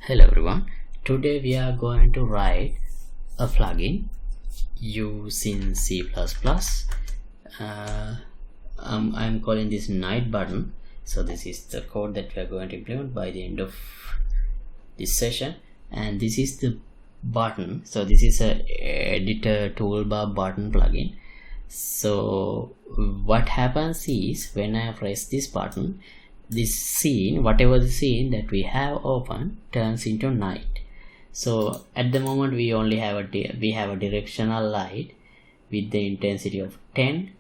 Hello everyone, today we are going to write a plugin using C++. I'm calling this night button. So this is the code that we are going to implement by the end of this session, and this is the button. So this is a editor toolbar button plugin. So what happens is when I press this button, this scene, whatever the scene that we have open, turns into night. So at the moment we only have a directional light with the intensity of 10.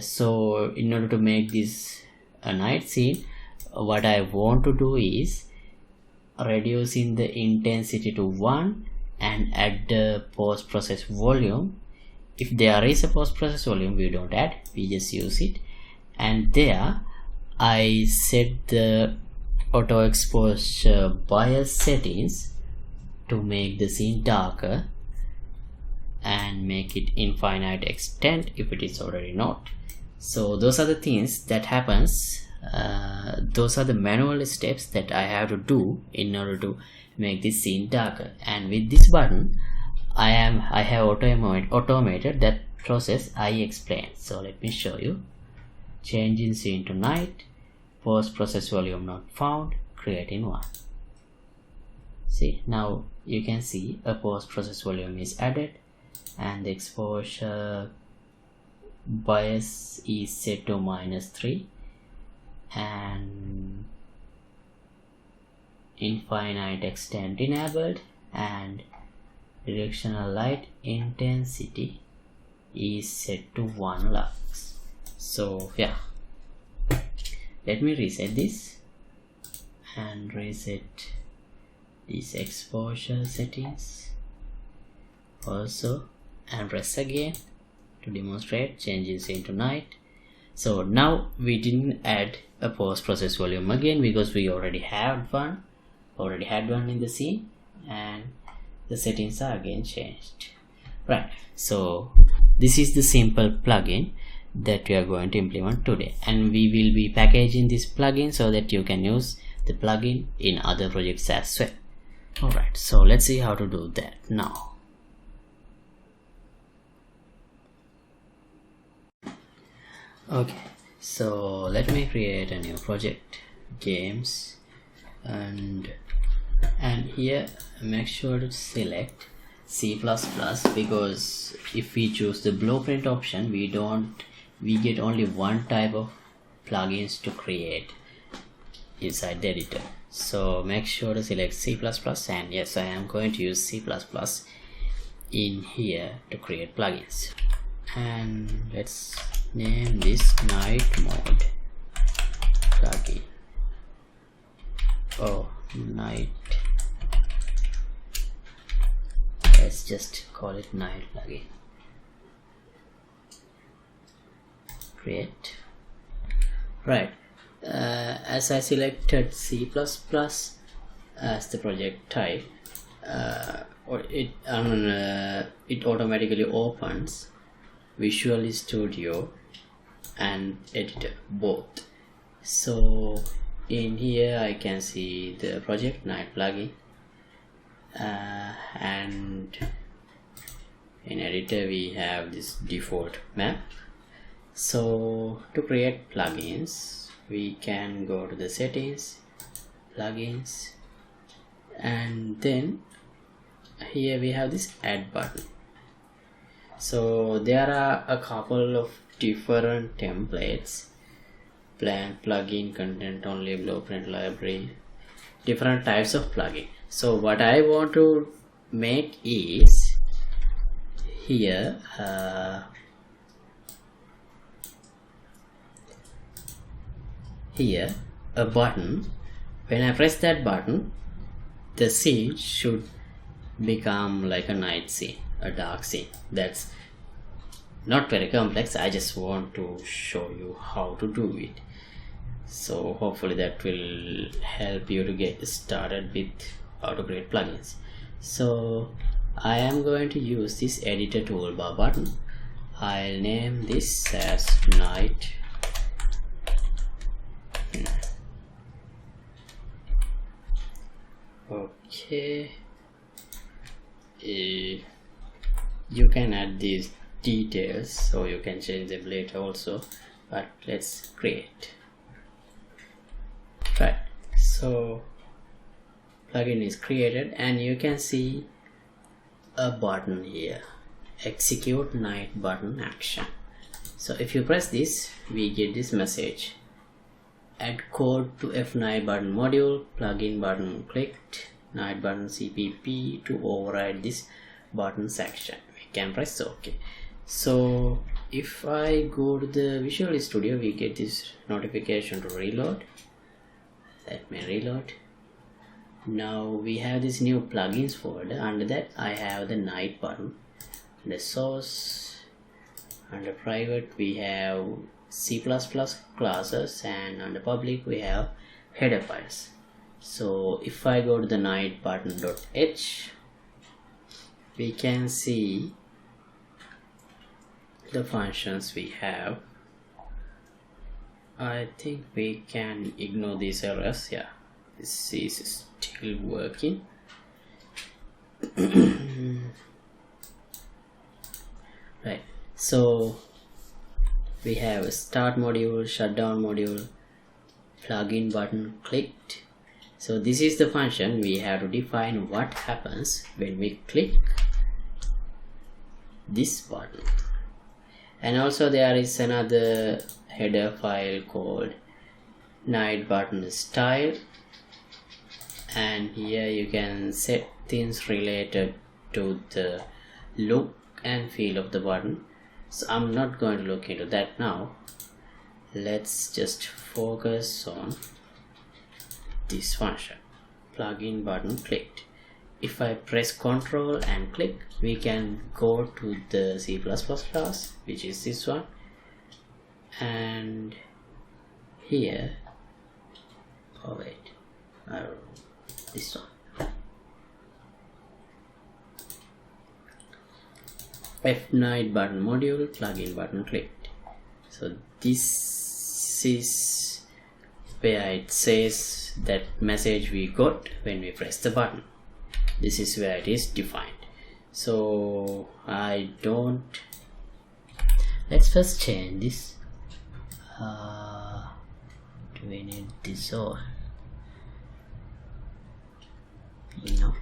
So in order to make this a night scene, what I want to do is reducing the intensity to 1 and add the post process volume. If there is a post process volume, we don't add, we just use it. And there I set the auto exposure bias settings to make the scene darker and make it infinite extent if it is already not. So those are the things that happens. Those are the manual steps that I have to do in order to make this scene darker. And with this button, I have automated that process I explained. So let me show you. Changing scene to night, post process volume not found, creating one. See, now you can see a post process volume is added and the exposure bias is set to -3 and infinite extent enabled, and directional light intensity is set to 1 lux. So yeah, let me reset this and reset these exposure settings also, and press again to demonstrate changing scene to night. So now we didn't add a post process volume again because we already had one in the scene, and the settings are again changed. Right, so this is the simple plugin that we are going to implement today, and we will be packaging this plugin so that you can use the plugin in other projects as well. Alright, so let's see how to do that now. Okay, so let me create a new project, games, and here make sure to select C++, because if we choose the blueprint option, we get only one type of plugins to create inside the editor. So make sure to select C++, and yes, I am going to use C++ in here to create plugins. And let's name this night mode plugin. Oh, night. Let's just call it night plugin. Create. Right, as I selected C++ as the project type, it automatically opens Visual Studio and editor both. So in here I can see the project night plugin, and in editor we have this default map. So to create plugins, we can go to the settings, plugins, and then here we have this add button. So there are a couple of different templates: blank plugin, content only, blueprint library, different types of plugin. So what I want to make is here a button. When I press that button, the scene should become like a night scene, a dark scene. That's not very complex, I just want to show you how to do it. So hopefully that will help you to get started with how to create plugins. So I am going to use this editor toolbar button. I'll name this as night. Okay, you can add these details, so you can change them later also, but let's create. Right, so plugin is created and you can see a button here, execute night button action. So if you press this, we get this message: add code to F night button module, plugin button clicked, night button CPP to override this button section. We can press OK. So if I go to the Visual Studio, we get this notification to reload. Let me reload. Now we have this new plugins folder. Under that I have the night button. The source, under private we have C++ classes, and under public we have header files. So if I go to the night button.h, we can see the functions we have. I think we can ignore these errors. Yeah, this is still working. Right, so we have a start module, shutdown module, plugin button clicked. So this is the function. We have to define what happens when we click this button. And also there is another header file called night button style, and here you can set things related to the look and feel of the button. So I'm not going to look into that now. Let's just focus on this function, plugin button clicked. If I press Ctrl and click, we can go to the C++ class, which is this one, and here, oh wait, I don't know, this one, F night button module, plugin button clicked. So this is where it says that message we got when we press the button. This is where it is defined. So let's first change this. Do we need this or not?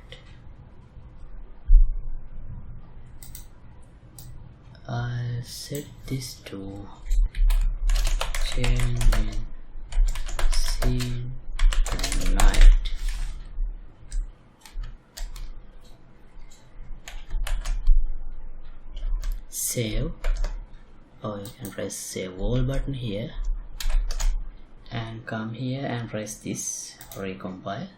I'll set this to change in scene to night. Save, or you can press save all button here and come here and press this recompile.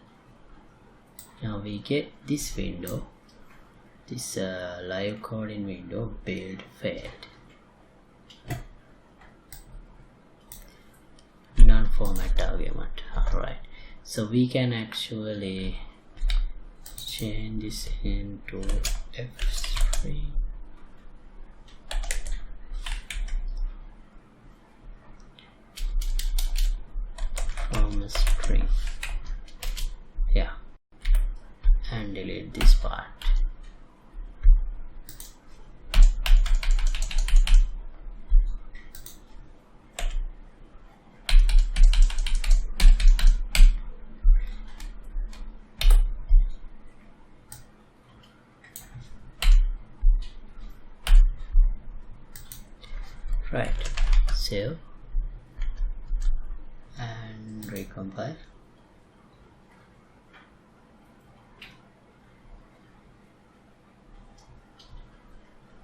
Now we get this window, this live coding window, build failed, non-format argument. Alright, so we can actually change this into F3. From a string, yeah, and delete this part. Right, save and recompile.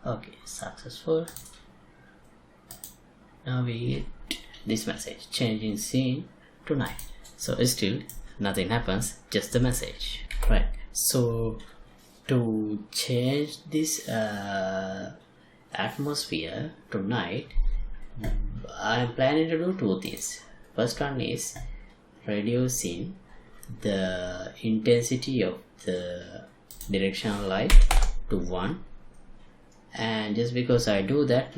Okay, successful. Now we get this message, changing scene to night. So still nothing happens, just the message. Right, so to change this atmosphere to night, I'm planning to do two things. First one is reducing the intensity of the directional light to 1, and just because I do that,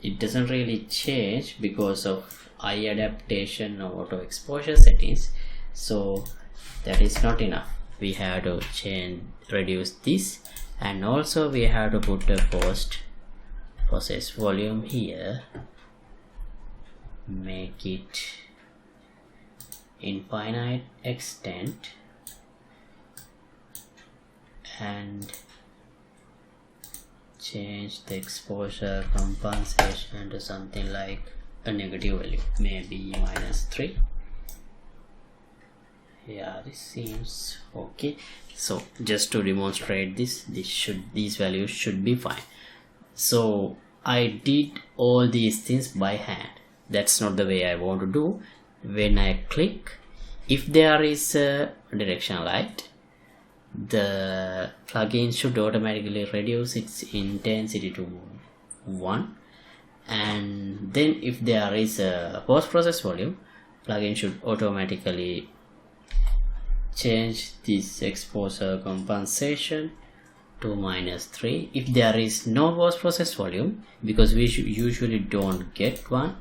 it doesn't really change because of eye adaptation or auto exposure settings. So that is not enough. We have to reduce this, and also we have to put a post process volume here, make it infinite extent, and change the exposure compensation to something like a negative value, maybe -3. Yeah, this seems okay. So just to demonstrate this, these values should be fine. So I did all these things by hand. That's not the way I want to do. When I click, if there is a directional light, the plugin should automatically reduce its intensity to 1, and then if there is a post process volume, plugin should automatically change this exposure compensation to -3. If there is no post process volume, because we usually don't get one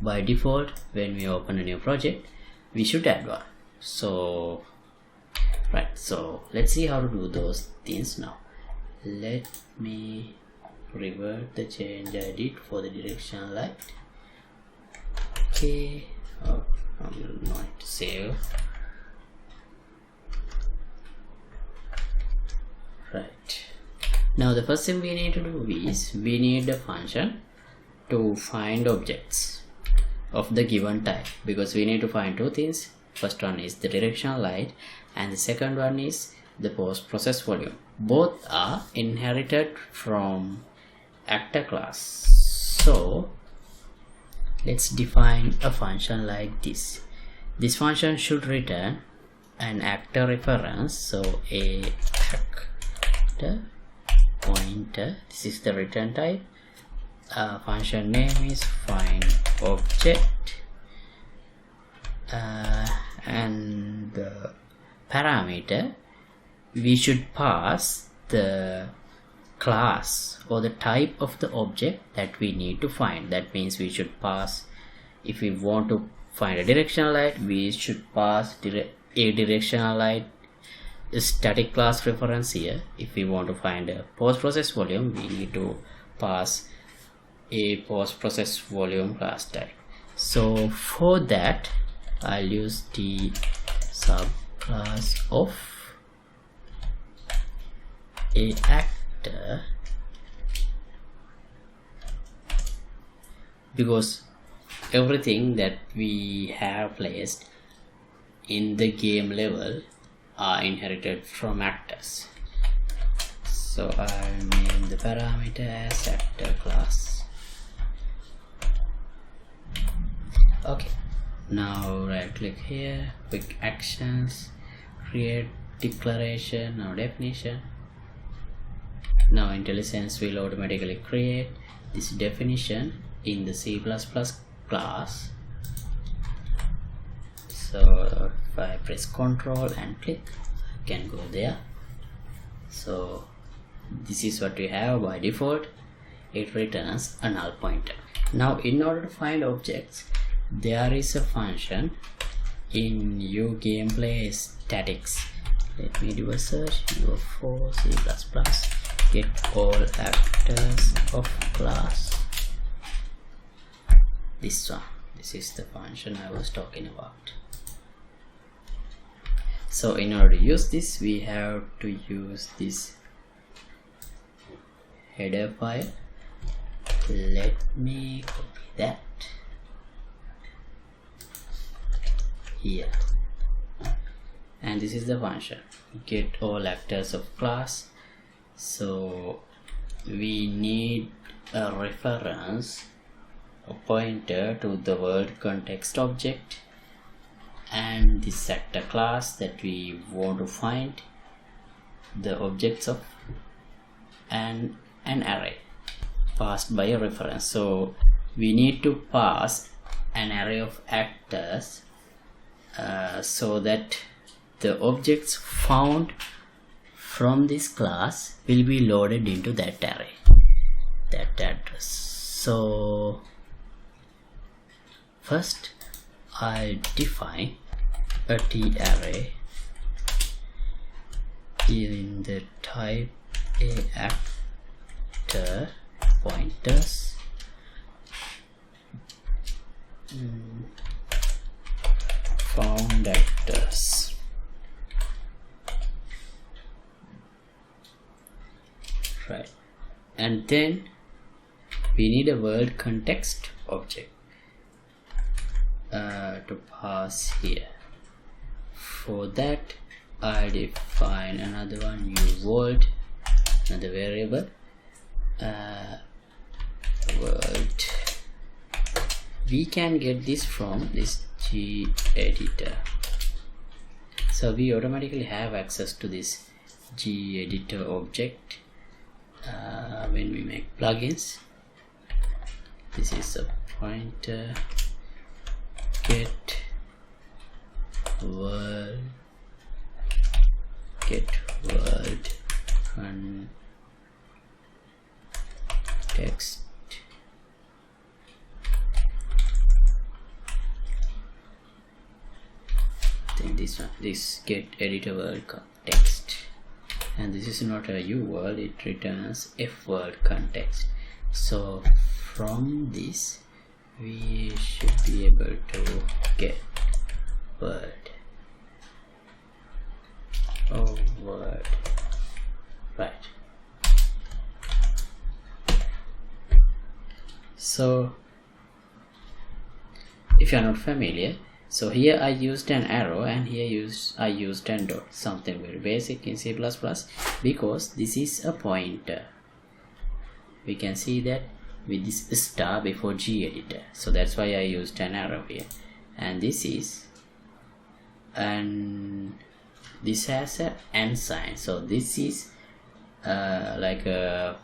by default when we open a new project, we should add one. So right, so let's see how to do those things now. Let me revert the change I did for the directional light. Okay, I'm going to save. Right, now the first thing we need to do is we need a function to find objects of the given type, because we need to find two things. First one is the directional light, and the second one is the post process volume. Both are inherited from actor class. So let's define a function like this. This function should return an actor reference, so a actor pointer. This is the return type. Function name is find object, and the parameter, we should pass the class or the type of the object that we need to find. That means we should pass, if we want to find a directional light, we should pass a directional light static class reference here. If we want to find a post process volume, we need to pass a post process volume class type. So for that, I'll use the subclass of a actor, because everything that we have placed in the game level are inherited from actors. So I'll name the parameter as actor class. Okay, now right click here, quick actions, create declaration or definition. Now IntelliSense will automatically create this definition in the C++ class. So if I press Ctrl and click, I can go there. So this is what we have by default. It returns a null pointer. Now in order to find objects, there is a function in uGameplay statics. Let me do a search. U4 C++, get all actors of class. This one, this is the function I was talking about. So in order to use this, we have to use this header file. Let me copy that here, and this is the function, get all actors of class. So we need a reference, a pointer to the world context object, and this actor class that we want to find the objects of, and an array passed by a reference. So we need to pass an array of actors so that the objects found from this class will be loaded into that array, that address. So first I'll define a T array in the type A actor pointers, found actors. Right, and then we need a world context object to pass here. For that, I define another one, new world, another variable, world. We can get this from this 𝐺Editor. So we automatically have access to this 𝐺Editor object when we make plugins. This is a pointer, get world context, then this one, this get editor world context, and this is not a U world, it returns F world context. So from this we should be able to get word, word, right. So if you are not familiar, so here I used an arrow and here I used an dot, something very basic in C++, because this is a pointer. We can see that with this star before 𝐺Editor, so that's why I used an arrow here. And this is, and this has a and sign, so this is like a,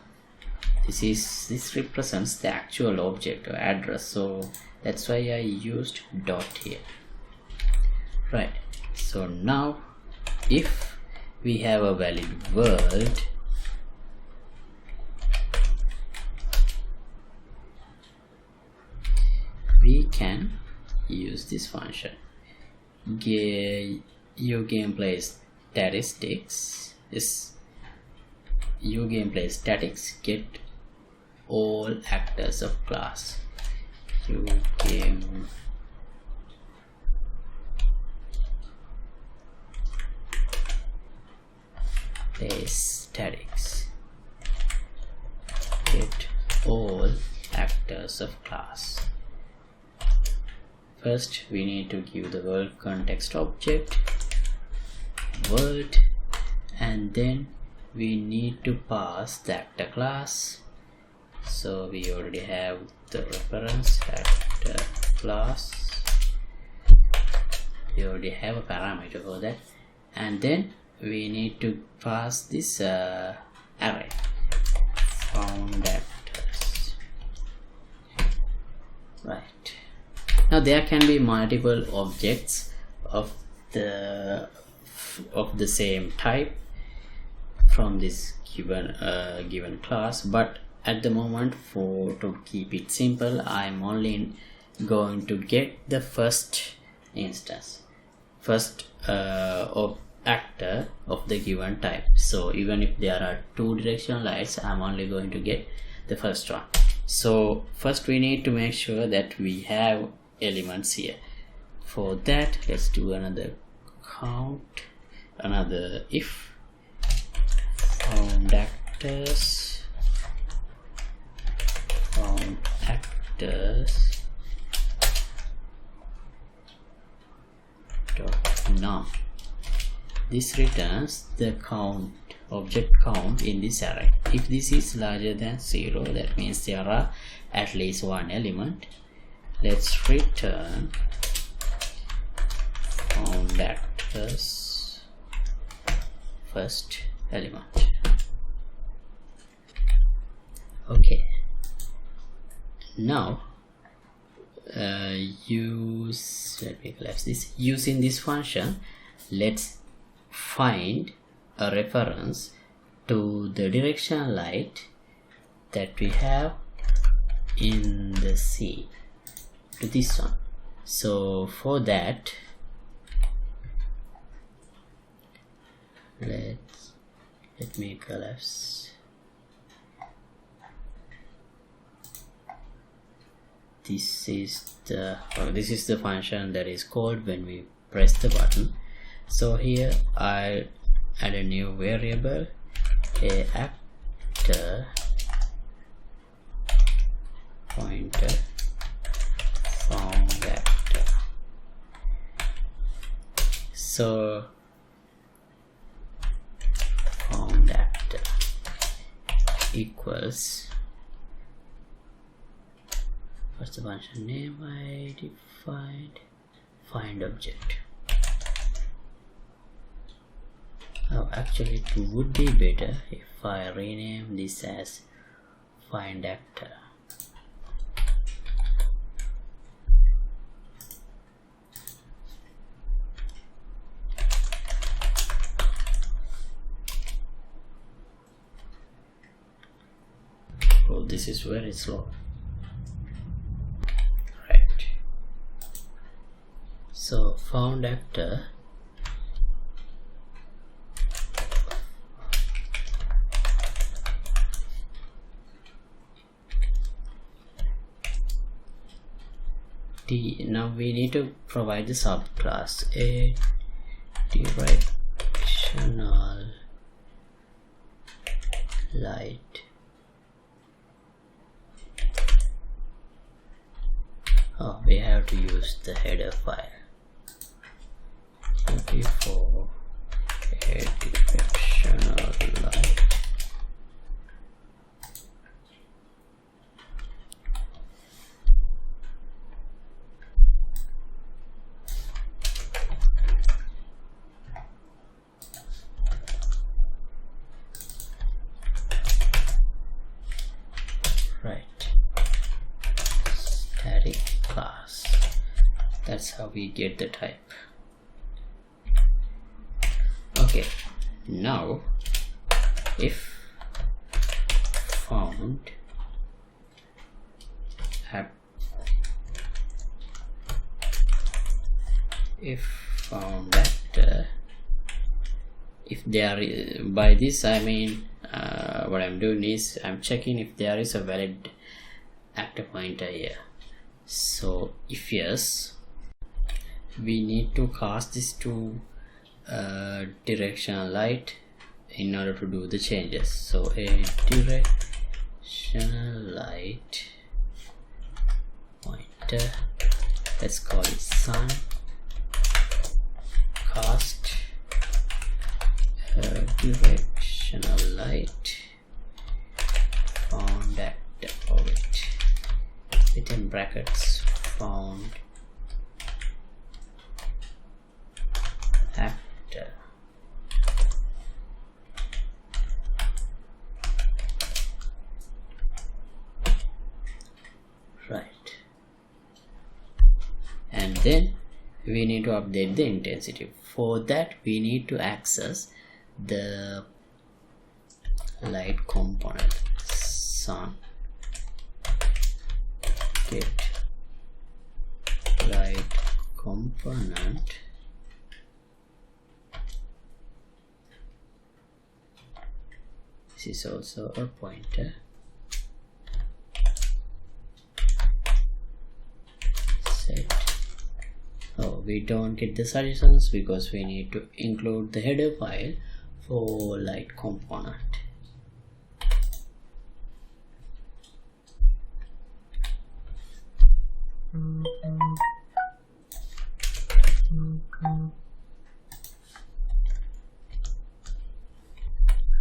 this represents the actual object or address, so that's why I used dot here. Right, so now if we have a valid world, we can use this function 𝐿gameplay statistics is 𝐿gameplay statics get all actors of class. 𝐿gameplay statics get all actors of class. First we need to give the world context object world, and then we need to pass the actor class. So we already have the reference actor class, we already have a parameter for that, and then we need to pass this array, found actors. Right, now there can be multiple objects of the same type from this given class, but at the moment, to keep it simple, I'm only going to get the first instance, first of actor of the given type. So even if there are two directional lights, I'm only going to get the first one. So first we need to make sure that we have elements here. For that, let's do another count, another if found actors dot num. This returns the count, object count in this array. If this is larger than 0, that means there are at least one element. Let's return found actors first element. Okay, now let me collapse this. Using this function, let's find a reference to the directional light that we have in the C, to this one. So for that let me collapse. This is the function that is called when we press the button. So here I'll add a new variable, a actor pointer found actor. So found actor equals, what's the function name I defined? Find object. Oh, actually it would be better if I rename this as find actor. Oh, this is very slow. Right. So found actor now we need to provide the subclass, a directional light. Oh, we have to use the header file. Before a directional light. Class. That's how we get the type. Okay, now if found actor, if there is, by this I mean what I'm doing is I'm checking if there is a valid actor pointer here. So if yes, we need to cast this to directional light in order to do the changes. So a directional light pointer, let's call it sun, cast directional light found actor of it. Within brackets found actor. Right. And then we need to update the intensity. For that we need to access the light component, sun get light component this is also a pointer, set. Oh, we don't get the suggestions because we need to include the header file for light component.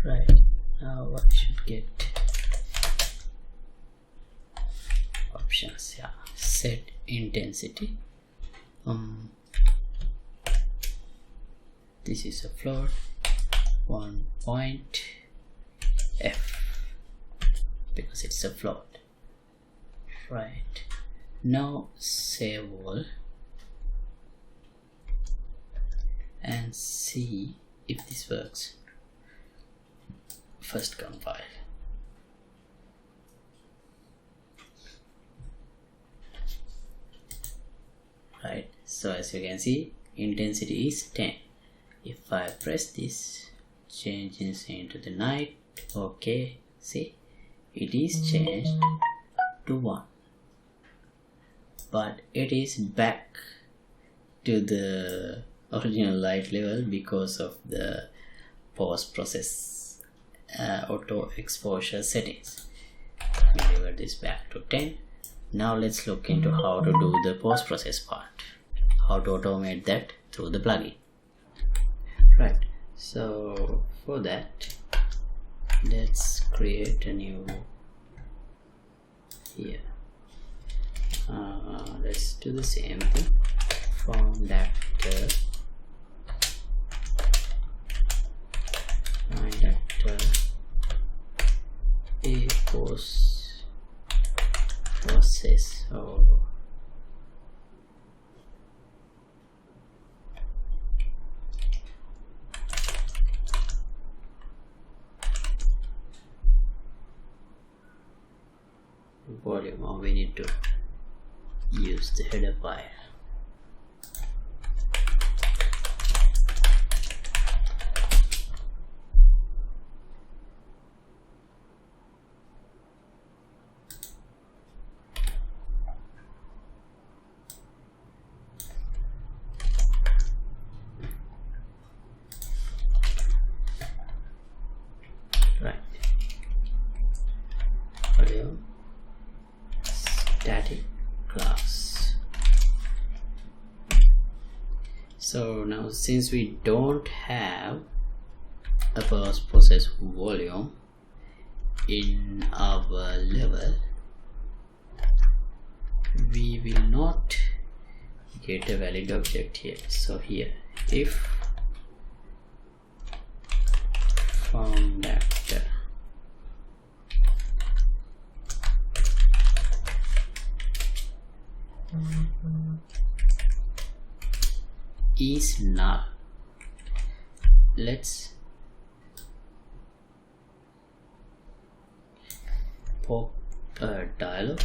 Right, now I should get options. Yeah, set intensity. This is a float, 1 point f because it's a float. Right, now save all and see if this works. First compile. Right, so as you can see intensity is 10. If I press this, changing scene to the night. Okay, see, it is changed to 1, but it is back to the original light level because of the post process auto exposure settings. We revert this back to 10. Now let's look into how to do the post process part, how to automate that through the plugin. Right, so for that, let's create a new here. Let's do the same thing. From actor, find actor, a post process or volume, or we need to use the header file. Right, audio static class. So now, since we don't have a post process volume in our level, we will not get a valid object here. So here, if found actor is null, let's pop a dialog.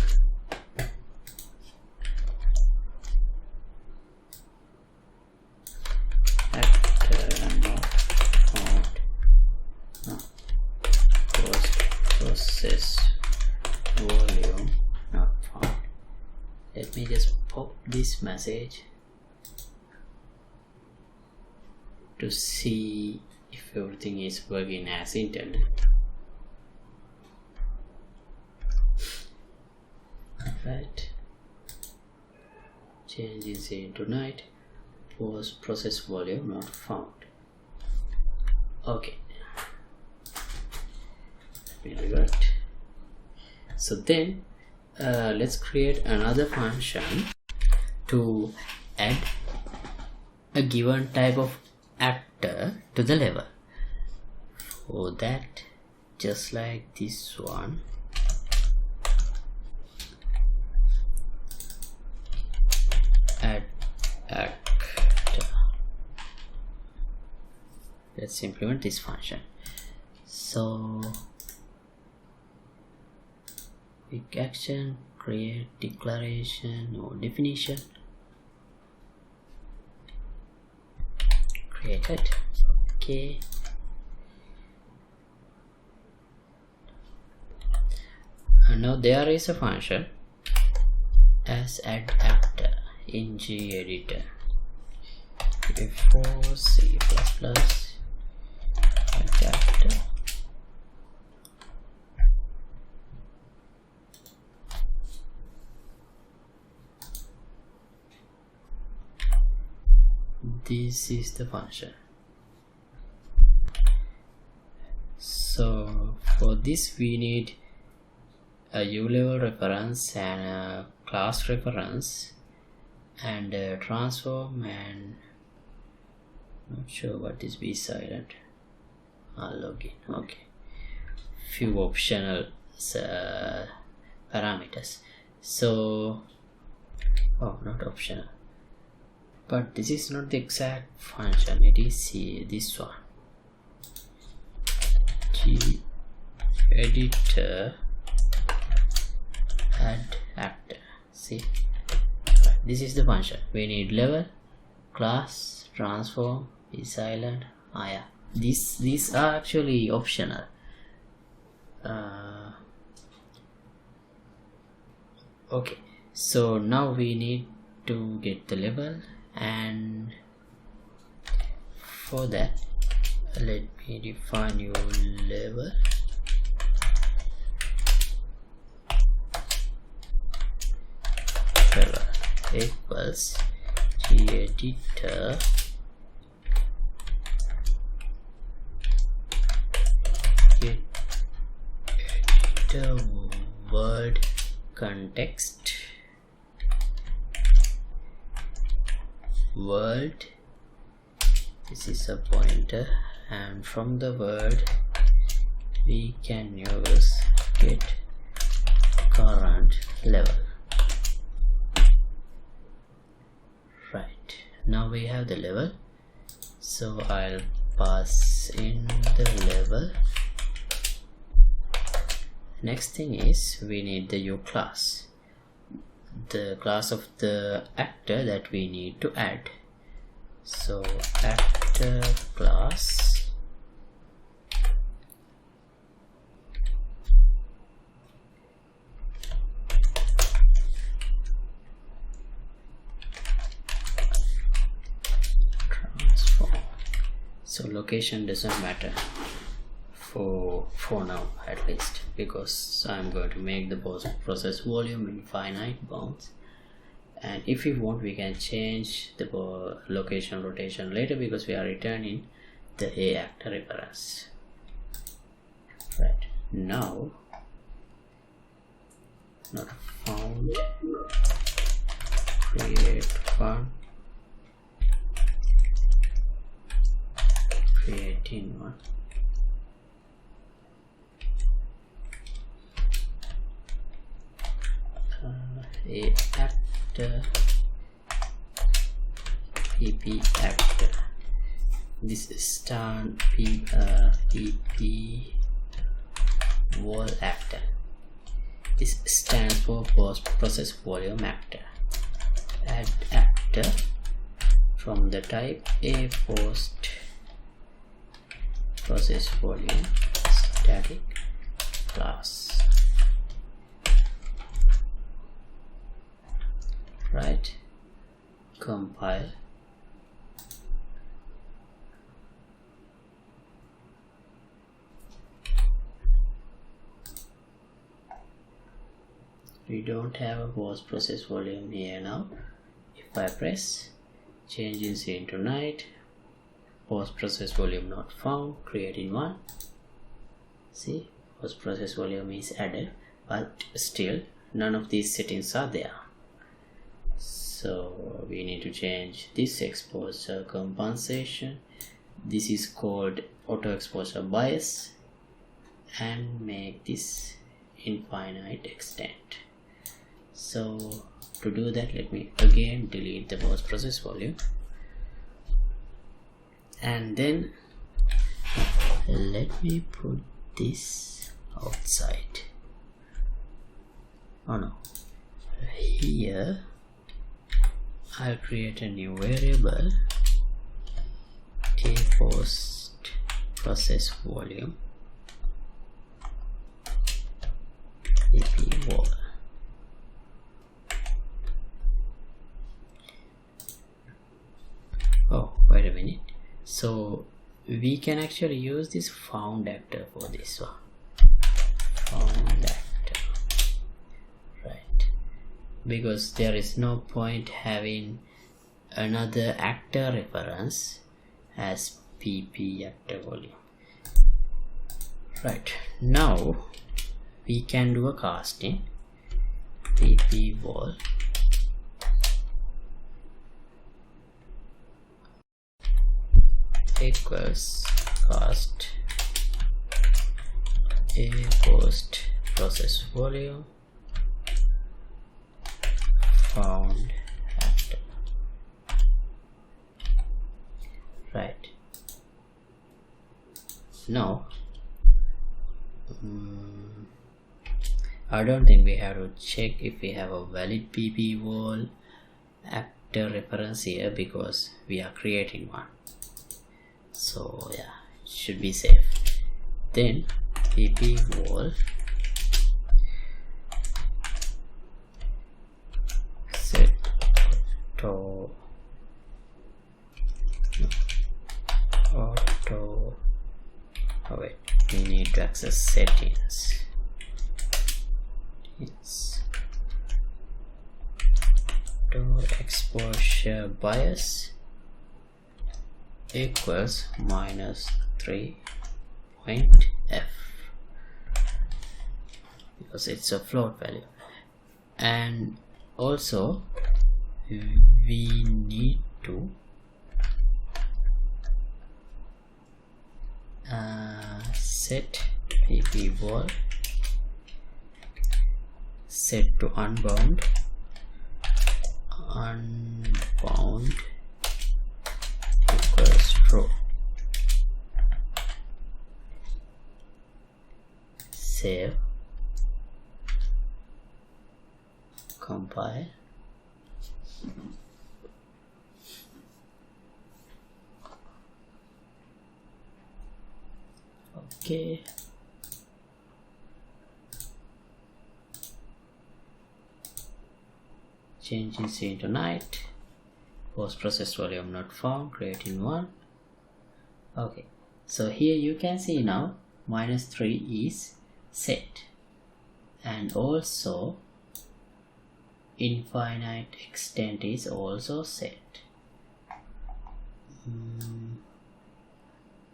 Actor not found. Post process volume not found. Let me just pop this message to see if everything is working as intended. Right, changing scene to night, post process volume not found. Okay, let me revert. So then let's create another function to add a given type of actor to the level. For that, just like this one, add actor. Let's implement this function. So quick action, create declaration or definition, created. Okay, and now there is a function as add actor in gedit before C++ add actor. This is the function. So for this we need a U-level reference and a class reference and a transform, and not sure what is 𝐵silent. Login. Okay, few optional parameters. So not optional, but this is not the exact function. It is this one, editor add actor. See, this is the function. We need level, class, transform, 𝐵silent. Yeah, these are actually optional. Okay, so now we need to get the level, and for that let me define new level. Level equals 𝐺𝐸ditor word context world. This is a pointer, and from the word we can use get current level. Right, now we have the level, so I'll pass in the level. Next thing is we need the U class, the class of the actor that we need to add. So actor class transform. So location doesn't matter for now, at least, because I'm going to make the process volume in finite bounds. And if we want, we can change the location rotation later, because we are returning the A actor reference. Right, now not found, create one, creating one. A actor, PP actor. This is stand PP wall actor. This stands for process volume actor. Add actor from the type A post process volume static class. Right, compile. We don't have a post process volume here now. If I press changes into night, post process volume not found, creating one. See, post process volume is added, but still none of these settings are there. So we need to change this exposure compensation. This is called auto exposure bias, and make this infinite extent. So to do that, let me again delete the post process volume, and then let me put this outside. Oh no, here I'll create a new variable, A post process volume PP wall. Oh, wait a minute. So we can actually use this found actor for this one. Found actor. Right. Because there is no point having another actor reference as PP actor volume. Right. Now we can do a casting. PP wall equals cast A post process volume found actor. Right. Now I don't think we have to check if we have a valid PP wall actor reference here, because we are creating one. So yeah, should be safe. Then ppvol set auto oh wait, we need to access settings. It's to exposure bias equals -3.f because it's a float value. And also we need to set ppvol set to unbound equals true. Save, compile. Okay, changing scene to night, post process volume not found, creating one. Okay, so here you can see now -3 is set, and also infinite extent is also set.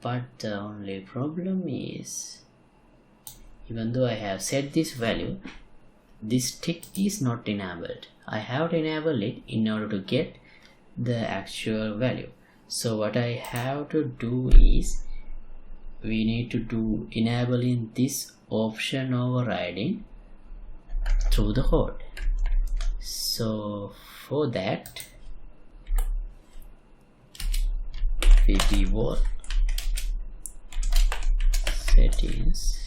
But the only problem is, even though I have set this value, this tick is not enabled. I have to enable it in order to get the actual value. So what I have to do is, we need to do enabling this option overriding through the code. So for that, ppvol settings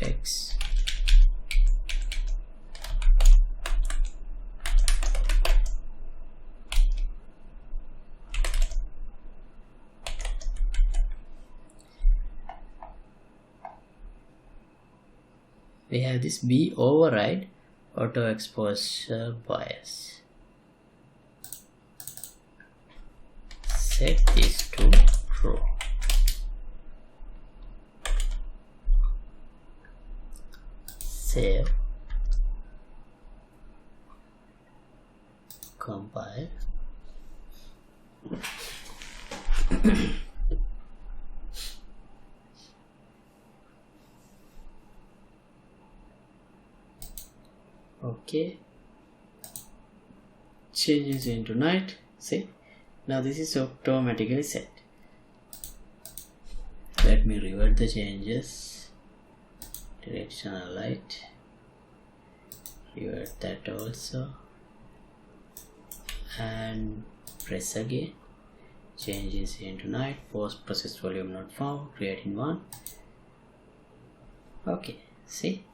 x we have this b override auto exposure bias. Set this to true. Save, compile. Okay, changes into night. See, now this is automatically set. Let me revert the changes. Directional light, revert that also, and press again. Changes into night, post process volume not found, creating one. Okay, see,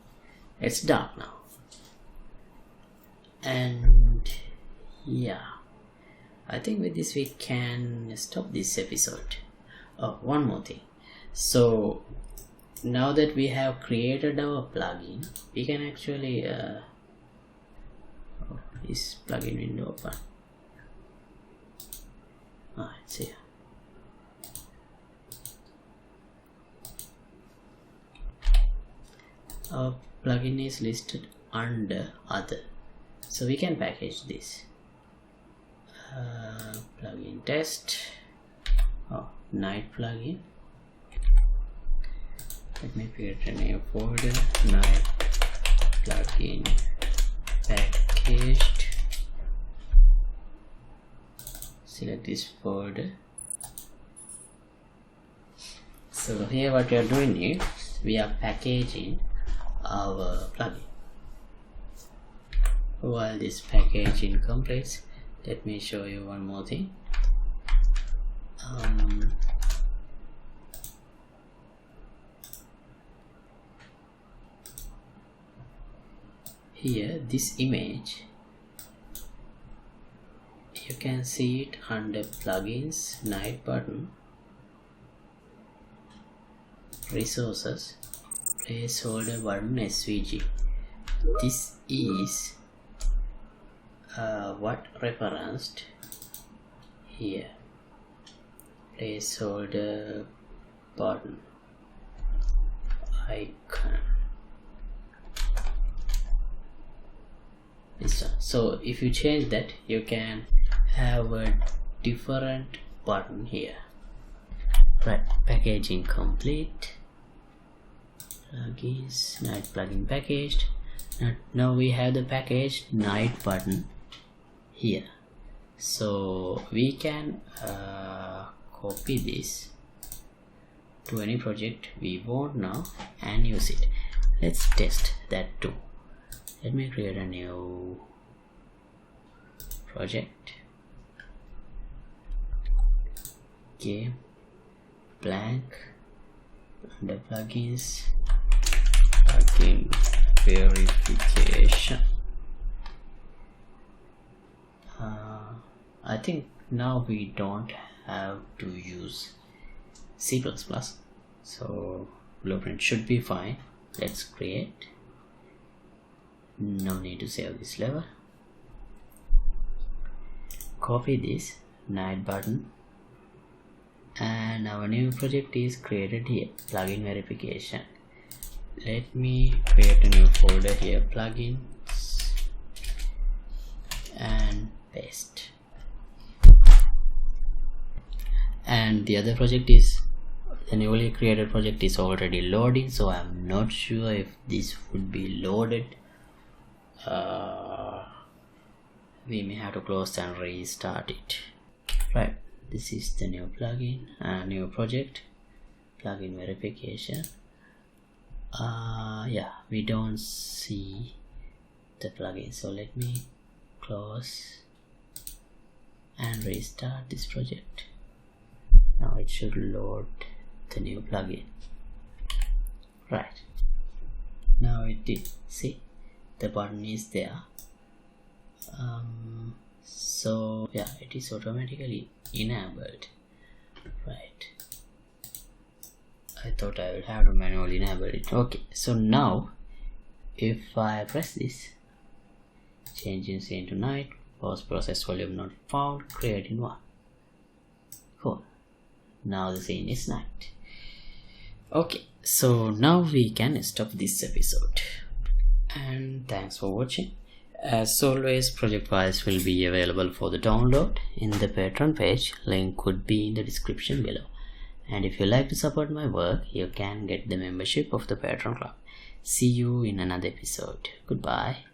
it's dark now. And yeah, I think with this we can stop this episode. Oh, one more thing. So now that we have created our plugin, we can actually is plugin window open. It's here. Our plugin is listed under other, so we can package this. Plugin test, night plugin. Let me create a new folder, night plugin packaged. Select this folder. So here what we are doing is, we are packaging our plugin. While this packaging completes, let me show you one more thing. Here, this image you can see it under plugins, night button, resources, placeholder button SVG. This is what referenced here. Placeholder button icon. This one. So if you change that, you can have a different button here. Right, packaging complete. Plugins, night plugin packaged. Now we have the packaged night button here. So we can copy this to any project we want now and use it. Let's test that too. Let me create a new project. Okay, blank, under plugins, plugin verification. I think now we don't have to use C++, so blueprint should be fine. Let's create. No need to save this level. Copy this night button, and our new project is created here, plugin verification. Let me create a new folder here, plugins, and paste. And the other project is, the newly created project is already loading, so I'm not sure if this would be loaded. We may have to close and restart it. Right, this is the new plugin, new project, plugin verification. Yeah, we don't see the plugin, so let me close and restart this project. Now it should load the new plugin. Right, now it did. See, the button is there. So yeah, it is automatically enabled. Right, I thought I would have to manually enable it. Okay, so now if I press this, changing scene to night, post process volume not found, creating one. Cool, now the scene is night. Okay, so now we can stop this episode, and thanks for watching. As always, project files will be available for the download in the Patreon page. Link could be in the description below. And if you like to support my work, you can get the membership of the Patreon club. See you in another episode. Goodbye.